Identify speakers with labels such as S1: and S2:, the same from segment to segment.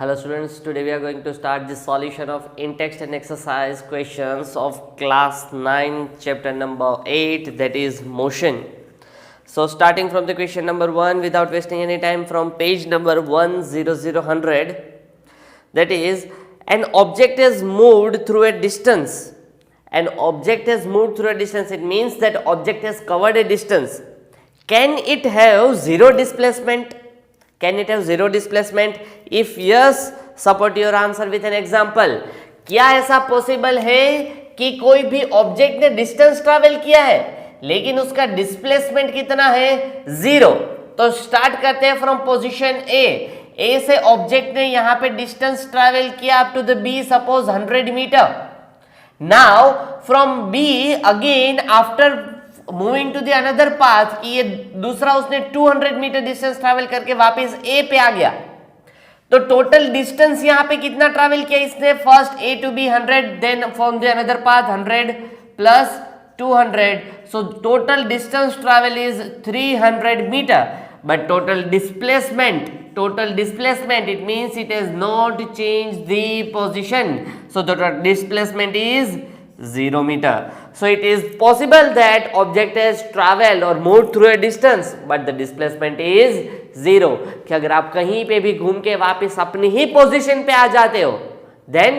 S1: Hello students, today we are going to start the solution of in-text and exercise questions of class 9 chapter number 8, that is motion. So starting from the question number 1 without wasting any time, from page number 100, that is, an object is moved through a distance. An object has moved through a distance, it means that object has covered a distance. Can it have zero displacement? Can it have zero displacement? If yes, support your answer with an example. क्या ऐसा possible है कि कोई भी object ने distance travel किया है लेकिन उसका डिस्प्लेसमेंट कितना है? जीरो. तो स्टार्ट करते हैं फ्रॉम पोजीशन ए से ऑब्जेक्ट ने यहां पे डिस्टेंस ट्रैवल किया up to the B, suppose 100 metre. Now from B again after moving to the another path, कि ये दूसरा उसने 200 मीटर डिस्टेंस ट्रैवल करके वापस ए पे आ गया. तो टोटल डिस्टेंस यहां पे कितना ट्रैवल किया इसने? First A to B 100, then from the another path 100 plus 200, so total distance travel is 300 metre. But total displacement, it means it has not changed the position, so the displacement is 0 meter. So it is possible that object has traveled or moved through a distance but the displacement is 0. कि अगर आप कहीं पे भी घूम के वापस अपनी ही पोजीशन पे आ जाते हो, then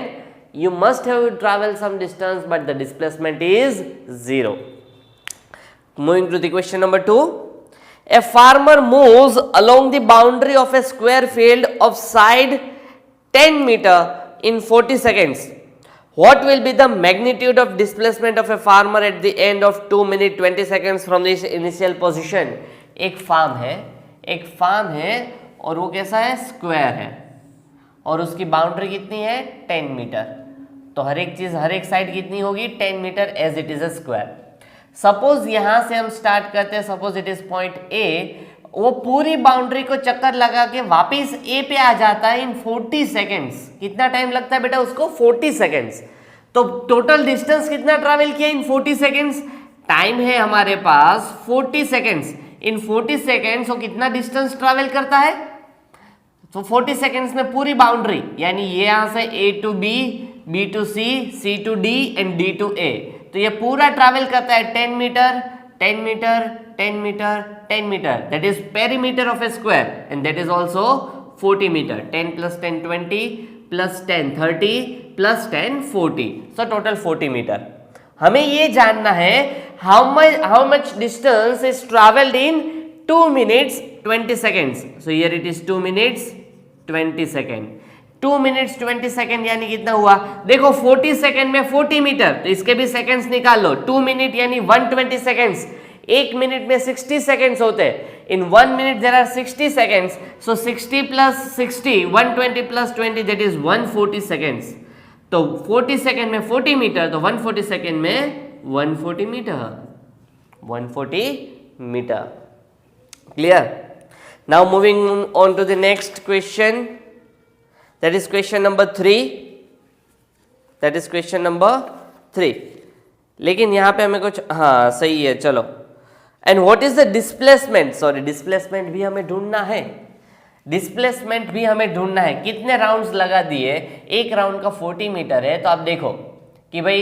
S1: you must have traveled some distance but the displacement is 0. Moving to the question number 2. A farmer moves along the boundary of a square field of side 10 meter in 40 seconds. What will be the magnitude of displacement of a farmer at the end of 2 minutes 20 seconds from this initial position? एक farm है और वो कैसा है? Square है और उसकी boundary कितनी है? 10 मीटर. तो हर एक साइड कितनी होगी? 10 metre as it is a square. Suppose यहां से हम स्टार्ट करते हैं, suppose it is point A, वो पूरी बाउंड्री को चक्कर लगा के वापस ए पे आ जाता है इन 40 सेकेंड्स. कितना टाइम लगता है बेटा उसको? 40 सेकेंड्स. तो टोटल डिस्टेंस कितना ट्रैवल किया इन 40 सेकेंड्स? टाइम है हमारे पास 40 सेकेंड्स. इन 40 सेकेंड्स वो कितना डिस्टेंस ट्रैवल करता है? तो 40 सेकेंड्स में पूरी बाउंड्री, यानी ये यहां से A to B, B to C, C to D and D to A, तो ये पूरा ट्रैवल करता है 10 metre, 10 metre, 10 metre, 10 metre. That is perimeter of a square and that is also 40 metre. 10 plus 10 20 plus 10 30 plus 10 40, so total 40 metre. हमें ये जानना है how much distance is travelled in 2 minutes 20 seconds. So here it is 2 minutes 20 seconds. 2 minutes 20 second यानी कितना हुआ? देखो 40 second में 40 metre, तो इसके भी सेकेंड्स निकाल लो. 2 मिनट यानी 120 सेकेंड्स. 1 मिनट में 60 सेकेंड्स होते हैं. In 1 minute there are 60 seconds, so 60 plus 60, 120 plus 20, that is 140 seconds. तो 40 सेकेंड में 40 मीटर, तो 140 सेकेंड में 140 metre. 140 metre. Clear? Now moving on to the next question. That is question number 3. लेकिन यहाँ पे हमें कुछ, हाँ सही है, चलो. And what is the displacement? Sorry, displacement भी हमें ढूंढना है. कितने राउंड्स लगा दिए? एक राउंड का 40 मीटर है. तो आप देखो कि भाई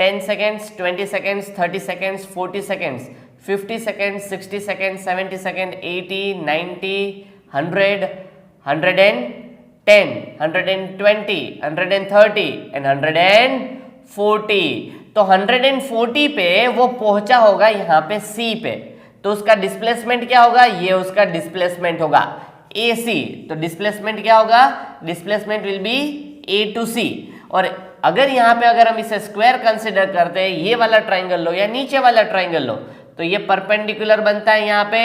S1: 10 seconds, 20 seconds, 30 seconds, 40 seconds, 50 seconds, 60 seconds, 70 second, 80, 90, 100, 110, 120, 130 and 140. तो 140 पे वो पहुंचा होगा यहाँ पे सी पे, तो उसका डिस्प्लेसमेंट क्या होगा? ये उसका डिस्प्लेसमेंट होगा AC. तो डिस्प्लेसमेंट क्या होगा? Displacement will be A to C. और अगर यहाँ पे अगर हम इसे स्क्वायर कंसिडर करते हैं, ये वाला ट्राइंगल लो या नीचे वाला ट्राइंगल लो, तो ये परपेंडिकुलर बनता है यहाँ पे,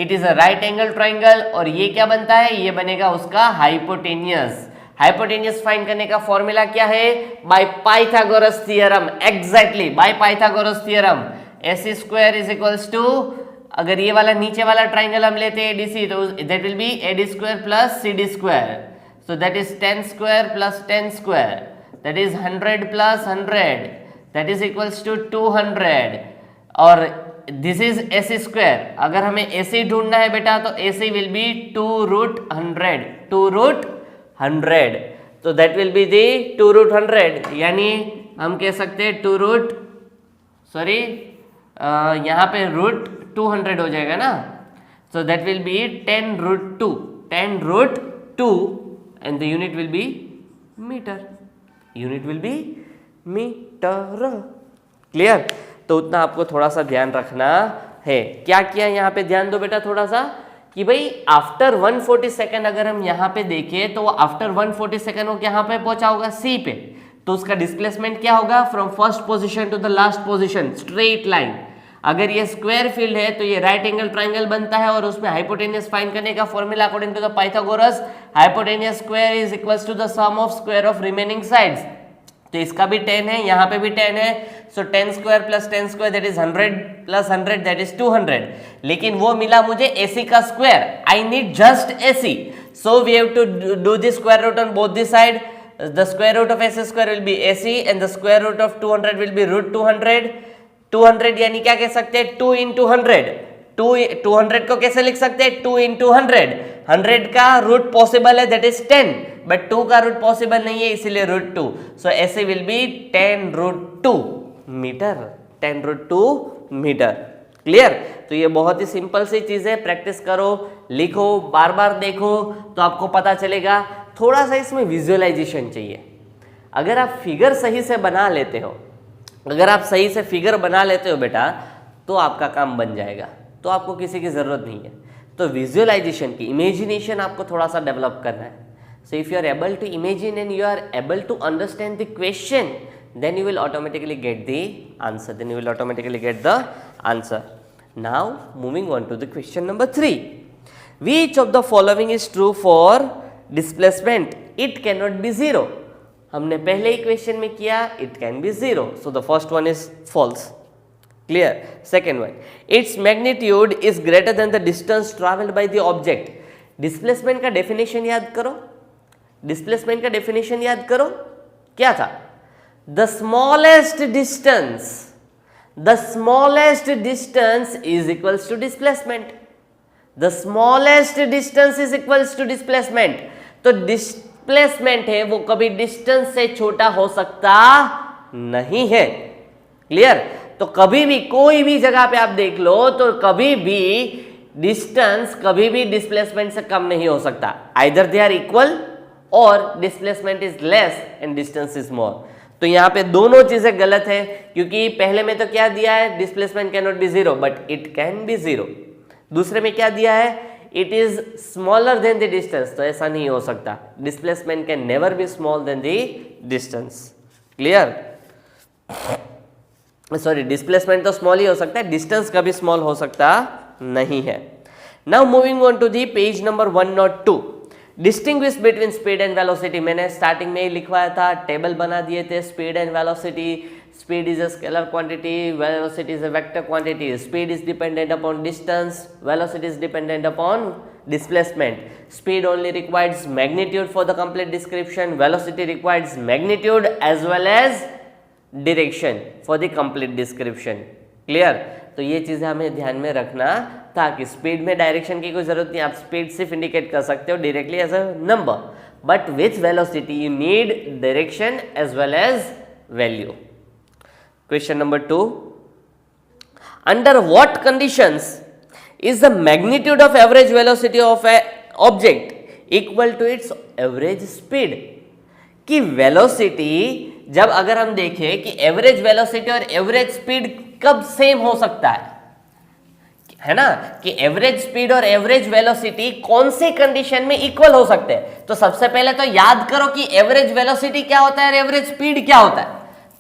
S1: it is a right angle triangle. और ये क्या बनता है? ये बनेगा उसका हाइपोटेनियस. हाइपोटेनियस फाइंड करने का फॉर्मूला क्या है? By Pythagoras theorem. Exactly, by Pythagoras theorem. AC square is equals to, अगर ये वाला नीचे वाला ट्राइंगल हम लेते हैं ADC, तो that will be AD square plus CD square. So that is 10 square plus 10 square, that is 100 plus 100, that is equals to 200. और दिस इज AC स्क्वायर. अगर हमें AC ढूंढना है बेटा, तो AC विल बी 2 रूट 100. 100, तो that will be the 2 root 100, यानी हम कह सकते हैं 2 रूट यहाँ पे रूट 200 हो जाएगा ना, so that will be 10 root 2 and the unit will be meter, clear. तो उतना आपको थोड़ा सा ध्यान रखना है। क्या किया यहाँ पे, ध्यान दो बेटा थोड़ा सा कि भाई आफ्टर 140 सेकेंड अगर हम यहाँ पे देखें तो आफ्टर 140 सेकेंड वो यहाँ पे पहुंचा होगा सी पे, तो उसका डिस्प्लेसमेंट क्या होगा, from first position to the last position, straight line. अगर ये स्क्वायर फील्ड है तो ये राइट एंगल ट्राइंगल बनता है और उसमें हाइपोटेनियस फाइंड करने का formula according to the Pythagoras, hypotenuse square is equals to the sum of square of remaining sides. तो इसका भी 10 है, यहाँ पे भी 10 है, so 10 square plus 10 square that is 100 plus 100 that is 200। लेकिन वो मिला मुझे AC का square, I need just AC, so we have to do the square root on both the side. The square root of AC square will be AC and the square root of 200 will be root 200। 200 यानी क्या कह सकते हैं, 2 into 100। 200 को कैसे लिख सकते हैं, 2 into 100। 100 का रूट पॉसिबल है दैट इज 10, बट 2 का रूट पॉसिबल नहीं है इसीलिए root 2। So AC will be 10 root 2 metre, 10 root 2 metre, clear. तो ये बहुत ही सिंपल सी चीज है, प्रैक्टिस करो, लिखो, बार बार देखो तो आपको पता चलेगा। थोड़ा सा इसमें विजुअलाइजेशन चाहिए। अगर आप फिगर सही से बना लेते हो, अगर आप सही से फिगर बना लेते हो बेटा, तो आपका काम बन जाएगा, तो आपको किसी की ज़रूरत नहीं है। तो विजुअलाइजेशन की, इमेजिनेशन आपको थोड़ा सा डेवलप करना है। So if you are able to imagine and you are able to understand the question, then you will automatically get the answer. Now moving on to the question number 3. Which of the following is true for displacement? It cannot be 0. हमने पहले ही question में किया, it can be 0. So the first one is false. Clear? Second one, its magnitude is greater than the distance traveled by the object. Displacement का definition याद करो, displacement का definition याद करो, क्या था? The smallest distance is equals to displacement. The smallest distance is equals to displacement. तो displacement है वो कभी डिस्टेंस से छोटा हो सकता नहीं है, क्लियर। तो कभी भी कोई भी जगह पे आप देख लो तो कभी भी डिस्टेंस कभी भी डिस्प्लेसमेंट से कम नहीं हो सकता। आइदर दे आर इक्वल और displacement is less and distance is more. तो यहाँ पे दोनों चीजें गलत है, क्योंकि पहले में तो क्या दिया है, displacement can not be 0 but it can be 0। दूसरे में क्या दिया है, it is smaller than the distance, तो ऐसा नहीं हो सकता। Displacement can never be small than the distance, clear. Sorry, displacement तो स्मॉल ही हो सकता है, डिस्टेंस कभी स्मॉल हो सकता नहीं है। Now moving on to the page number 102, distinguish between speed and velocity. मैंने स्टार्टिंग में ही लिखवाया था, टेबल बना दिए थे, speed and velocity. Speed is a scalar quantity, velocity is a vector quantity. Speed is dependent upon distance, velocity is dependent upon displacement. Speed only requires magnitude for the complete description, velocity requires magnitude as well as direction for the complete description. Clear? तो ये चीजें हमें ध्यान में रखना था कि speed में डायरेक्शन की कोई जरूरत नहीं, आप स्पीड सिर्फ इंडिकेट कर सकते हो directly as a number, but with velocity you need direction as well as value. Question number 2, under what conditions is the magnitude of average velocity of a object equal to its average speed? कि velocity जब अगर हम देखें कि average velocity और average speed कब same हो सकता है ना, कि एवरेज स्पीड और एवरेज वेलोसिटी कौन से कंडीशन में इक्वल हो सकते हैं. तो सबसे पहले तो याद करो कि एवरेज वेलोसिटी क्या होता है और एवरेज स्पीड क्या होता है,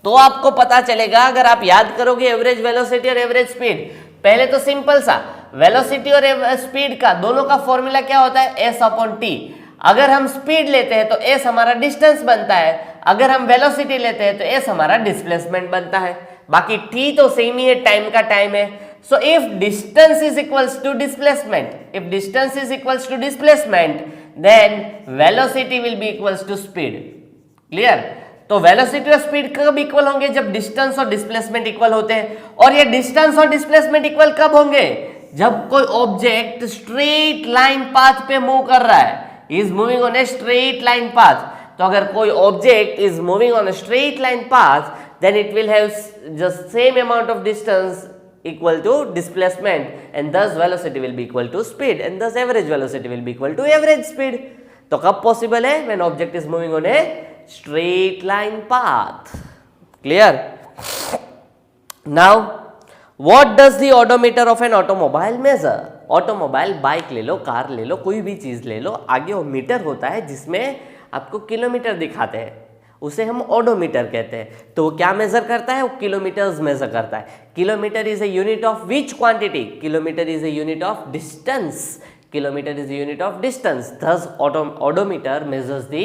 S1: तो आपको पता चलेगा. अगर आप याद करोगे एवरेज वेलोसिटी और एवरेज स्पीड, पहले तो सिंपल सा वेलोसिटी और स्पीड का दोनों का फॉर्मूला क्या होता है, एस अपॉन टी. अगर हम स्पीड लेते हैं तो एस हमारा डिस्टेंस बनता है, अगर हम वेलोसिटी लेते हैं तो एस हमारा डिस्प्लेसमेंट बनता है. बाकी टी तो सेम ही है, टाइम का टाइम है. So if distance is equals to displacement, if distance is equals to displacement, then velocity will be equals to speed. Clear? तो वेलोसिटी और स्पीड कब इक्वल होंगे, जब डिस्टेंस और डिस्प्लेसमेंट इक्वल होते हैं. और ये डिस्टेंस और डिस्प्लेसमेंट इक्वल कब होंगे, जब कोई ऑब्जेक्ट स्ट्रेट लाइन पाथ पे मूव कर रहा है. Is moving on a straight line path, तो अगर कोई object is moving on a straight line path then it will have just same amount of distance equal to displacement, and thus velocity will be equal to speed, and thus average velocity will be equal to average speed. तो कब possible है? When object is moving on a straight line path. Clear? Now what does the odometer of an automobile measure? Automobile, bike ले लो, car ले लो, कोई भी चीज ले लो, आगे वो मीटर होता है जिसमें आपको किलोमीटर दिखाते हैं, उसे हम ओडोमीटर कहते हैं। तो वो क्या मेजर करता है? वो किलोमीटर्स मेजर करता है। Kilometre is a unit of which quantity? Kilometre is a unit of distance. Kilometre is a unit of distance, thus odometer measures the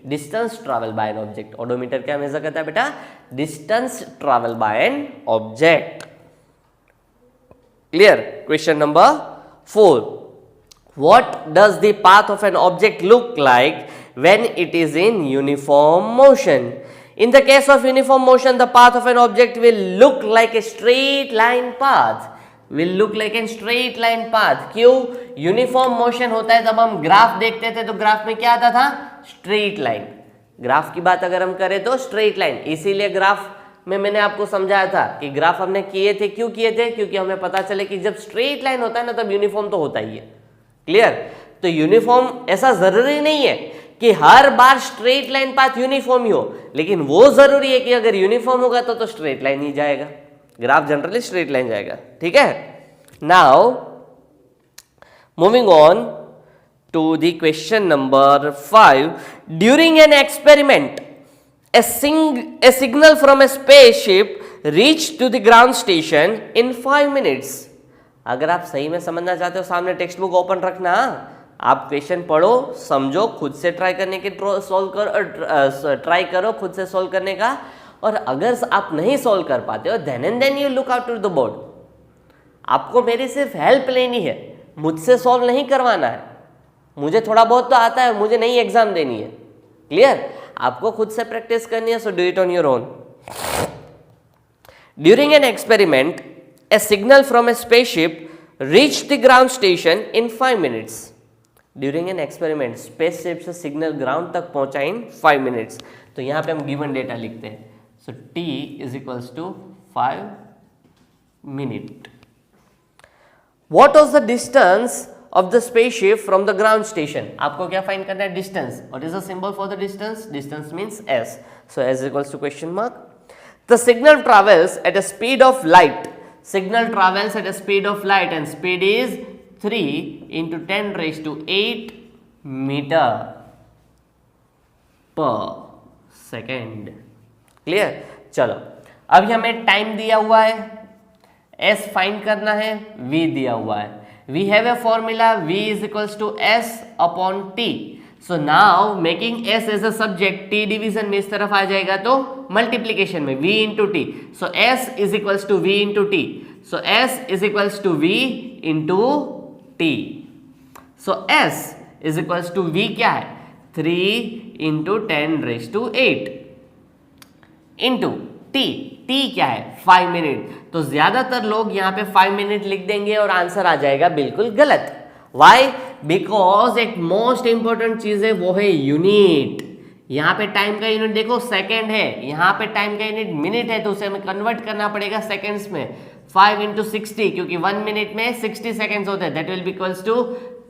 S1: distance travel by an object. Odometer क्या major करता है बेटा? Distance travel by an object. Clear? Question number 4, what does the path of an object look like when it is in uniform motion? In the case of uniform motion, the path of an object will look like a straight line path. Will look like a straight line path. क्यों? Uniform motion होता है, जब हम graph देखते थे तो graph में क्या आता था? Straight line. ग्राफ की बात अगर हम करें तो स्ट्रेट लाइन, इसीलिए ग्राफ में मैंने आपको समझाया था कि ग्राफ हमने किए थे। क्यों किए थे? क्योंकि हमें पता चले कि जब स्ट्रेट लाइन होता है ना तब यूनिफॉर्म तो होता ही है। क्लियर? तो यूनिफॉर्म, ऐसा जरूरी नहीं है कि हर बार स्ट्रेट लाइन पाथ यूनिफॉर्म ही हो, लेकिन वो जरूरी है कि अगर यूनिफॉर्म होगा तो स्ट्रेट लाइन ही जाएगा, ग्राफ जनरली स्ट्रेट लाइन जाएगा। ठीक है? Now moving on to the question number 5, during an experiment a signal from a spaceship reached to the ground station in 5 minutes. अगर आप सही में समझना चाहते हो, सामने टेक्स्ट बुक ओपन रखना, आप क्वेश्चन पढ़ो, समझो, खुद से ट्राई करने के ट्राई करो खुद से सॉल्व करने का, और अगर आप नहीं सॉल्व कर पाते हो then and then you look out to the board. आपको मेरी सिर्फ हेल्प लेनी है, मुझसे सॉल्व नहीं करवाना है। मुझे थोड़ा बहुत तो आता है, मुझे नहीं एग्जाम देनी है। क्लियर? आपको खुद से प्रैक्टिस करनी है, so do it on your own. During an experiment A signal from A spaceship reach the ground station in 5 minutes. During an experiment spaceship से सिग्नल ग्राउंड तक पहुंचा इन 5 मिनट्स। तो यहां पे हम गिवन डेटा लिखते हैं, so t is equals to 5 minute. What was the distance of the spaceship from the ground station? आपको क्या फाइंड करना है? Distance. What is the symbol for the distance? Distance means s. So s equals to question mark. The signal travels at a speed of light. Signal travels at a speed of light and speed is 3 into 10 raised to 8 meter per second. Clear? चलो, अभी हमें time दिया हुआ है, s find करना है, v दिया हुआ है। We have a formula v is equals to s upon t. So now making s as a subject, t division में इस तरफ आ जाएगा तो multiplication में v into t. So s is equals to v into t. So s is equals to v into t. So s is equals to v क्या है? 3 into 10 raised to 8 into t. t क्या है? 5 minute. तो ज्यादातर लोग यहाँ पे 5 minute लिख देंगे और आंसर आ जाएगा बिल्कुल गलत। वाई? बिकॉज एक मोस्ट इंपॉर्टेंट चीज है, वो है यूनिट। यहाँ पे टाइम का यूनिट देखो सेकंड है, यहाँ पे टाइम का यूनिट मिनट है, तो उसे हमें कन्वर्ट करना पड़ेगा सेकंड्स में। 5 into 60, क्योंकि 1 मिनट में 60 सेकंड्स होते हैं, that will be equals to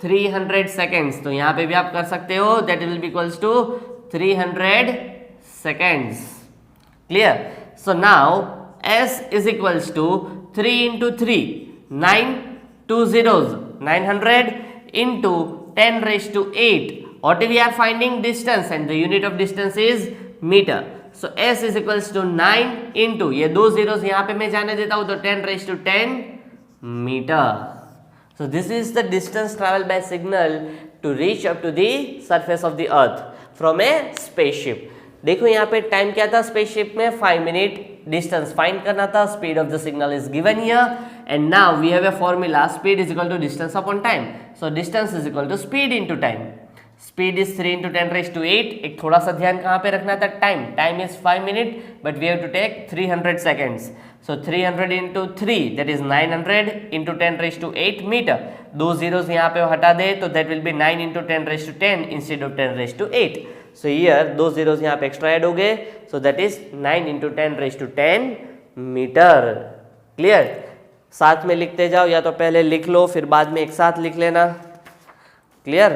S1: 300 seconds. तो यहाँ पे भी आप कर सकते हो, that will be equals to 300 seconds. Clear? So now s is equals to 3 into 3, 9 2 zeros, 900 into 10 raised to 8. What we are finding? Distance, and the unit of distance is meter. So s is equals to 9 into, ये 2 zeros यहाँ पे मैं जाने देता हूँ, तो 10 raised to 10 meter. So this is the distance traveled by signal to reach up to the surface of the earth from a spaceship. देखो यहाँ पे टाइम क्या था स्पेसशिप में? 5 मिनट। डिस्टेंस फाइंड करना था, speed of the signal is given here, and now we have a formula, speed is equal to distance upon time. So distance is equal to speed into time. Speed is 3 into 10⁸ एक थोड़ा सा ध्यान कहाँ पे रखना था, time is 5 minutes but we have to take 300 seconds. So 300 into 3 that is 900 into 10⁸ metre. दो zeros यहाँ पे हटा दे तो that will be 9 into 10⁻10 instead of 10⁸. So here दो zeros यहाँ पे extra add हो गए, so that is 9 into 10⁻10 metre. Clear? साथ में लिखते जाओ, या तो पहले लिख लो फिर बाद में एक साथ लिख लेना. Clear?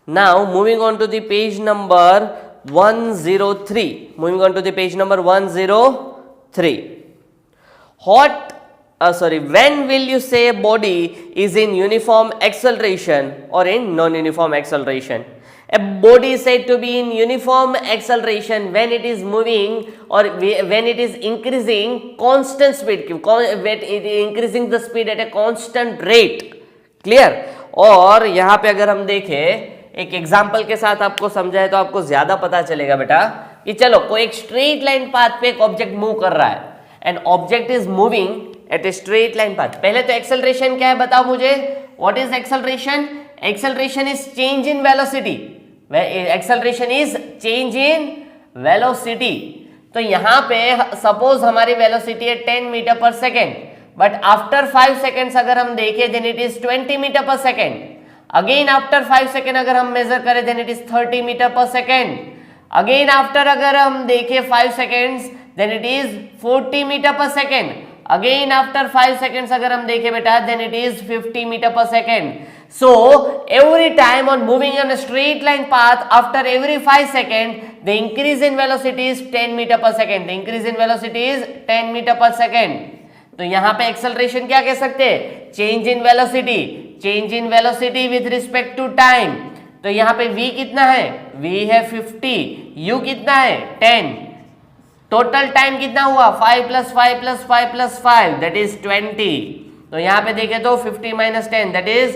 S1: Now moving on to the page number 103. Moving on to the page number 103. When will you say a body is in uniform acceleration or in non-uniform acceleration? A body is said to be in uniform acceleration when it is moving or when it is increasing constant speed, when it is increasing the speed at a constant rate. Clear? और यहाँ पे अगर हम देखें एक example के साथ आपको समझाए तो आपको ज्यादा पता चलेगा बेटा कि चलो कोई एक स्ट्रेट लाइन पाथ पे एक ऑब्जेक्ट मूव कर रहा है and object is moving at a straight line path. पहले तो एक्सेलरेशन क्या है बताओ मुझे. What is acceleration? Acceleration is change in velocity. Acceleration is change in velocity. तो यहाँ पे सपोज हमारी वेलोसिटी है 10 metre per second, but after 5 seconds अगर हम देखें then it is 20 metre per second. Again after 5 second अगर हम मेजर करें then it is 30 metre per second. Again after अगर हम देखें 5 seconds then it is 40 metre per second. Again after 5 seconds अगर हम देखें बेटा then it is 50 metre per second. So every time on moving on a straight line path after every 5 second the increase in velocity is 10 metre per second. The increase in velocity is 10 metre per second. तो यहां पे acceleration क्या कह सकते हैं? Change in velocity. Change in velocity with respect to time. तो यहां पे v कितना है? v है 50, u कितना है 10. टोटल टाइम कितना हुआ? 5 + 5 + 5 + 5 दैट इज 20. तो यहां पे देखें तो 50 - 10 दैट इज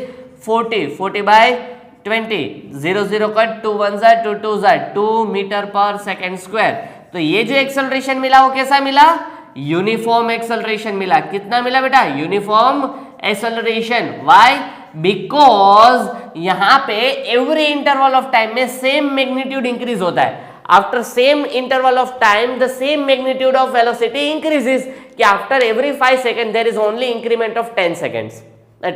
S1: 40. 40/20. 0 0 कट, 2 1 ज़ा 2 2 ज़ा 2 मीटर पर सेकेंड स्क्वायर. तो ये जो एक्सेलरेशन मिला वो कैसा मिला? यूनिफॉर्म एक्सेलरेशन मिला. कितना मिला बेटा? Uniform acceleration. व्हाई? बिकॉज यहां पे एवरी इंटरवल ऑफ टाइम में सेम मैग्नीट्यूड इंक्रीज होता है. After same interval of time the same magnitude of velocity increases. कि after every 5 second there is only increment of 10 seconds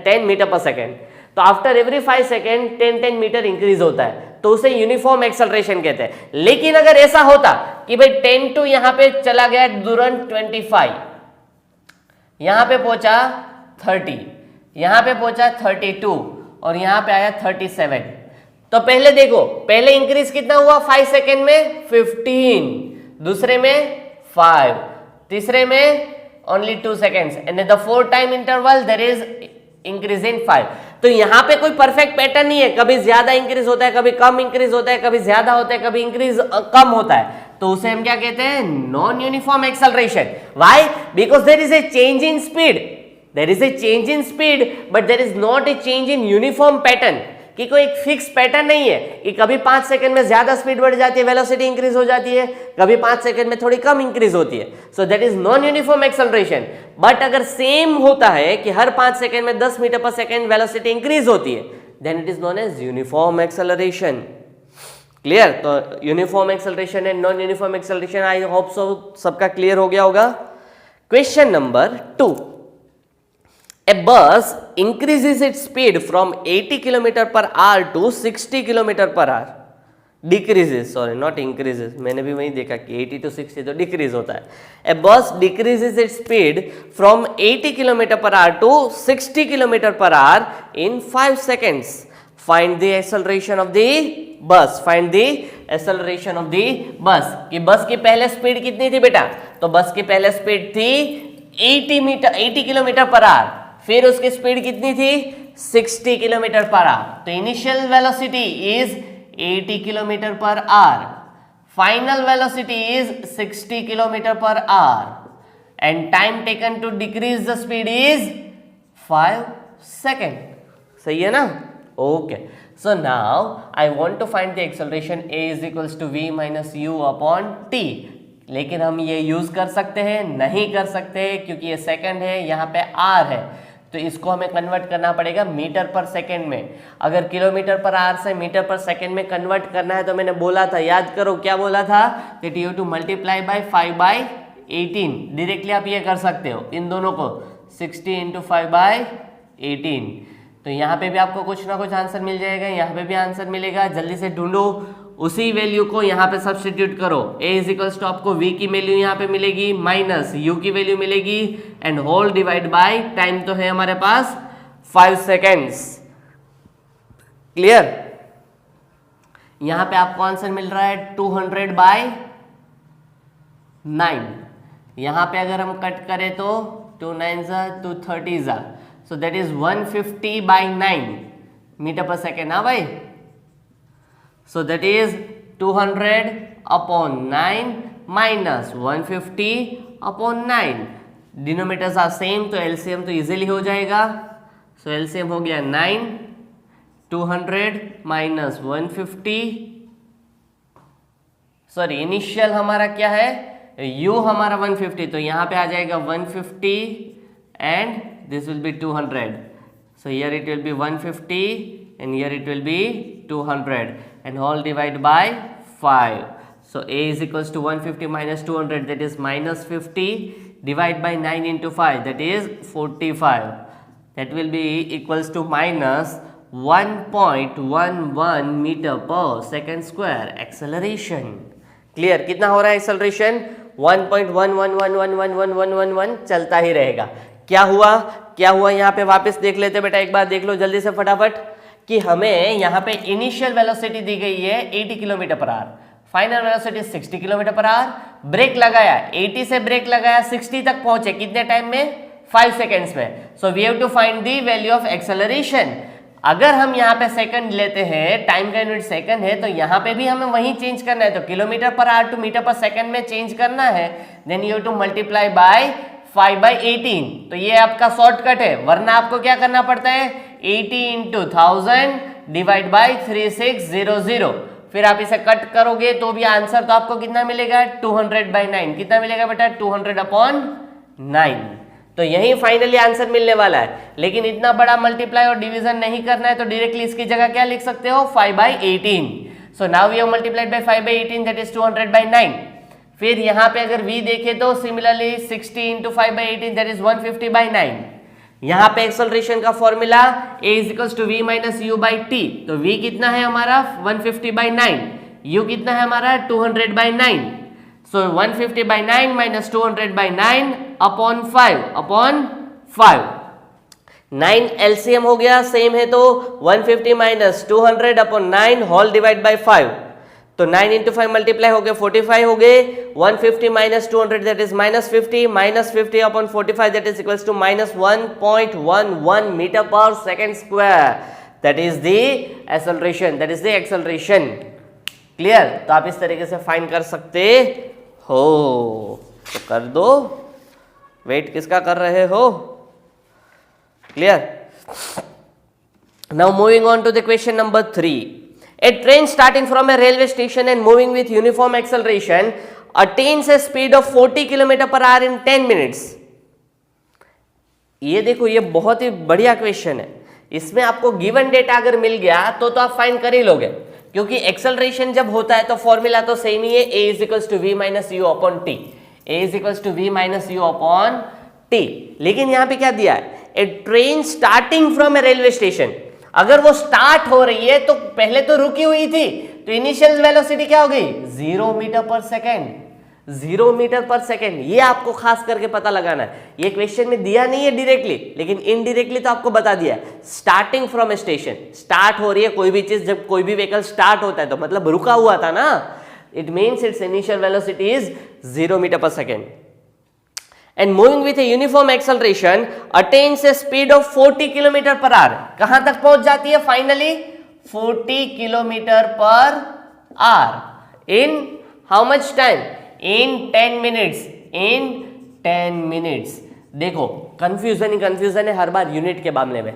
S1: 10 metre per second. तो after every 5 second 10 metre increase होता है, तो उसे uniform acceleration कहते हैं. लेकिन अगर ऐसा होता कि भाई 10 टू यहां पे चला गया तुरंत 25, यहां पे पहुंचा 30, यहां पे पहुंचा 32 और यहां पे आया 37. तो पहले देखो, पहले इंक्रीज कितना हुआ 5 सेकेंड में? 15, दूसरे में 5, तीसरे में only 2 seconds and the 4 time interval there is increase in 5. तो यहां पे कोई परफेक्ट पैटर्न नहीं है. कभी ज्यादा इंक्रीज होता है, कभी कम इंक्रीज होता है, कभी ज्यादा होता है, कभी इंक्रीज कम होता है. तो उसे हम क्या कहते हैं? Non uniform acceleration. Why? Because there is a change in speed. There is a change in speed but there is not a change in uniform pattern. कि कोई एक फिक्स पैटर्न नहीं है कि कभी 5 सेकंड में ज्यादा स्पीड बढ़ जाती है, वेलोसिटी इंक्रीज हो जाती है, कभी 5 सेकंड में थोड़ी कम इंक्रीज होती है. सो that is non uniform acceleration. But अगर सेम होता है कि हर 5 सेकंड में 10 metre per second velocity increase होती है then it is known as uniform acceleration. Clear? तो uniform acceleration and non uniform acceleration I hope so सबका क्लियर हो गया होगा. Question number 2. A bus increases its speed from 80 km/h to 60 km/h. Decreases, sorry, not increases. मैंने भी वही देखा कि 80 to 60 तो decrease होता है. A bus decreases its speed from 80 km/h to 60 km/h in 5 seconds. Find the acceleration of the bus. Find the acceleration of the bus. कि बस की पहले स्पीड कितनी थी बेटा? तो बस की पहले स्पीड थी 80 km/h. फिर उसकी स्पीड कितनी थी? 60 km/h. तो initial velocity is 80 km/h. Final velocity is 60 km/h. And time taken to decrease the speed is 5 second. सही है ना? Okay. So now I want to find the acceleration a is equals to v minus u upon t. लेकिन हम ये use कर सकते हैं? नहीं कर सकते, क्योंकि ये सेकंड है, यहाँ पे r है. तो इसको हमें कन्वर्ट करना पड़ेगा मीटर पर सेकेंड में। अगर किलोमीटर पर आवर से मीटर पर सेकेंड में कन्वर्ट करना है तो मैंने बोला था, याद करो क्या बोला था, that you to multiply by 5/18। Directly आप ये कर सकते हो इन दोनों को, 60 × 5/18। तो यहाँ पे भी आपको कुछ ना कुछ आंसर मिल जाएगा, यहाँ पे भी आंसर मिलेगा। जल्दी से ढूंढो, उसी वैल्यू को यहाँ पे सब्स्टिट्यूट करो। a इज आपको v की वैल्यू यहाँ पे मिलेगी माइनस u की वैल्यू मिलेगी and whole divide by time तो है हमारे पास 5 सेकेंड्स। क्लियर? यहाँ पे आपको आंसर मिल रहा है 200/9। यहाँ पे अगर हम कट करें तो 2 9s are 2 30s are, so that is 150/9 metre per second. हाँ भाई, so that is 200/9 minus 150/9। Denominators are same तो एलसीएम तो इजीली हो जाएगा। सो एलसीएम हो गया 9, 200 माइनस 150, सॉरी इनिशियल हमारा क्या है, u हमारा 150, तो यहाँ पे आ जाएगा 150 and this will be 200। So here it will be 150 and here it will be 200 and all divide by 5. So a is equals to 150 minus 200, that is minus 50, divide by 9 into 5, that is 45. That will be equals to minus 1.11 meter per second square acceleration. Clear? कितना हो रहा है acceleration? 1.11111111 चलता ही रहेगा। क्या हुआ यहाँ पे वापस देख लेते बेटा, एक बार देख लो जल्दी से फटाफट कि हमें यहाँ पे इनिशियल वेलोसिटी दी गई है 80 kilometre per hour, final velocity 60 kilometre per hour. Brake लगाया 80 से ब्रेक लगाया 60 तक पहुंचे कितने टाइम में, 5 सेकेंड्स में। So we have to find the value of acceleration. अगर हम यहाँ पे सेकंड लेते हैं, टाइम का यूनिट सेकंड है, तो यहाँ पे भी हमें वही चेंज करना है, तो kilometre per hour to metre per second में चेंज करना है। Then you have to multiply by 5/18। तो ये आपका शॉर्टकट है, वरना आपको क्या करना पड़ता है, 80 × 1000 डिवाइड बाय 3600। फिर आप इसे कट करोगे तो भी आंसर तो आपको कितना मिलेगा, 200/9। कितना मिलेगा बेटा, 200/9। तो यही फाइनली आंसर मिलने वाला है। लेकिन इतना बड़ा मल्टीप्लाई और डिवीजन नहीं करना है, तो डायरेक्टली इसकी जगह क्या लिख सकते हो, 5/18। So now we have multiplied by 5/18, that is 200/9। फिर यहाँ पे अगर v देखे तो सिमिलरली 60 × 5/18, दैट इज 150/9। यहाँ पे एक्सेलरेशन का फॉर्मूला a = v - u/t, तो v कितना है हमारा 150/9, u कितना है हमारा 200/9। सो 150/9 - 200/9 अपॉन 5 9 एलसीएम हो गया, सेम है तो 150 - 200/9 होल डिवाइड बाय 5। तो 9 × 5 मल्टीप्लाई हो गए 45 हो गए, 150 - 200 that is -50, -50 upon 45 that is equals to -1.11 metre per second square. That is the acceleration, that is the acceleration. Clear? तो आप इस तरीके से फाइंड कर सकते हो। तो कर दो, वेट किसका कर रहे हो? Clear? Now moving on to the question number 3. A train starting from a railway station and moving with uniform acceleration attains a speed of 40 km/h in 10 minutes. ये देखो, ये बहुत ही बढ़िया क्वेश्चन है। इसमें आपको गिवन डेटा अगर मिल गया तो आप फाइंड कर ही लोगे, क्योंकि एक्सेलरेशन जब होता है तो फॉर्मूला तो सेम ही है, a = v - u/t, a = v - u/t। लेकिन यहां पे क्या दिया है, a train starting from a railway station. अगर वो स्टार्ट हो रही है तो पहले तो रुकी हुई थी, तो इनिशियल वेलोसिटी क्या हो गई, 0 metre per second. 0 metre per second, ये आपको खास करके पता लगाना है। ये क्वेश्चन में दिया नहीं है डायरेक्टली, लेकिन इनडायरेक्टली तो आपको बता दिया है। Starting from A station, start हो रही है कोई भी चीज, जब कोई भी व्हीकल स्टार्ट होता है तो मतलब रुका हुआ था ना, it means its initial velocity is 0 metre per second. And moving with a uniform acceleration attains a speed of 40 km/h. कहां तक पहुंच जाती है finally, 40 km/h in how much time, in 10 minutes, in 10 minutes. देखो कंफ्यूजन ही confusion है हर बार unit के मामले में।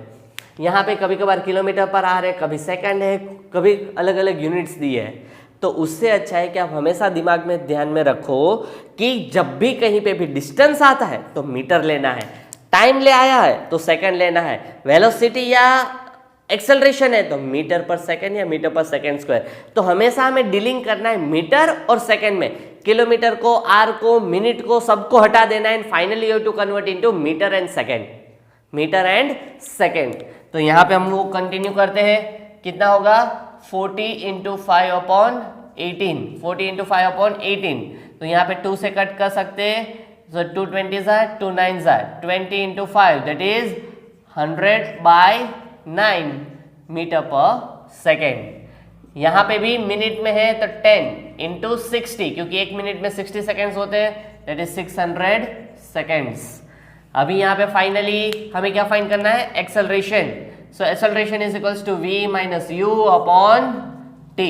S1: यहाँ पे कभी कभार किलोमीटर पर आ रहे, कभी सेकंड है, कभी अलग अलग यूनिट्स दिए है। तो उससे अच्छा है कि आप हमेशा दिमाग में ध्यान में रखो कि जब भी कहीं पे भी डिस्टेंस आता है तो मीटर लेना है। टाइम ले आया है तो सेकंड लेना है, वेलोसिटी या एक्सेलरेशन है तो मीटर पर सेकंड या मीटर पर सेकंड स्क्वायर। तो हमेशा हमें डीलिंग करना है मीटर और सेकंड में, किलोमीटर को, आर को, मिनट को, सबको हटा देना है, and finally you have to convert into metre and second, metre and second. तो यहाँ पे हम लोग कंटिन्यू करते हैं, कितना होगा 40 इंटू 5/18, 40 इंटू 5/18। तो यहाँ पे 2 से कट कर सकते हैं, so 2 20s are 2 9s are 20 into 5 that is 100/9 metre per second. यहाँ पे भी मिनट में है तो 10 इंटू 60, क्योंकि एक मिनट में 60 सेकेंड्स होते हैं, दैट इज 600 सेकेंड्स। अभी यहाँ पे फाइनली हमें क्या फाइंड करना है, acceleration. So acceleration is equals to v minus u upon t।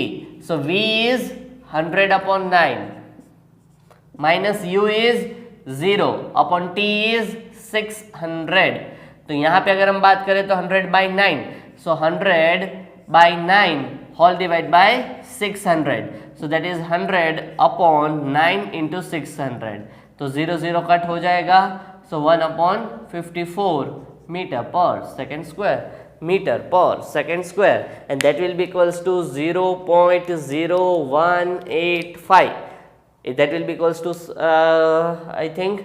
S1: So v is 100/9 minus u is 0 upon t is 600। तो यहाँ पे अगर हम बात करें तो 100/9, so 100/9 whole divide by 600, so that is 100/9 into 600। तो 0 0 कट हो जाएगा, so 1/54 metre per second square, metre per second square, and that will be equals to 0.0185। that will be equals to I think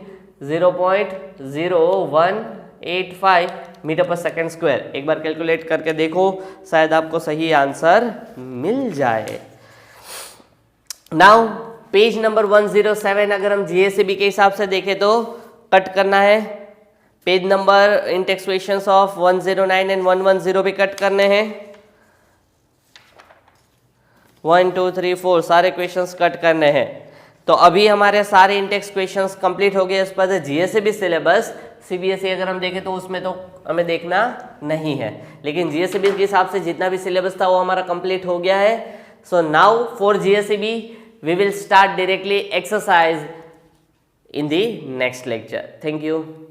S1: 0.0185 metre per second square. एक बार calculate करके देखो, शायद आपको सही आंसर मिल जाए। नाउ पेज नंबर 107 अगर हम जीएसबी के हिसाब से देखें तो कट करना है, page number in text questions of 109 and 110 भी कट करने हैं। 1 2 3 4 सारे क्वेश्चंस कट करने हैं। तो अभी हमारे सारे इंटेक्स क्वेश्चंस कंप्लीट हो गए। इस पर जीएसबी सिलेबस सीबीएसई अगर हम देखें तो उसमें तो हमें देखना नहीं है, लेकिन जीएसबी के हिसाब से जितना भी सिलेबस था वो हमारा कंप्लीट हो गया है। So now for GSB we will start directly exercise in the next lecture. Thank you.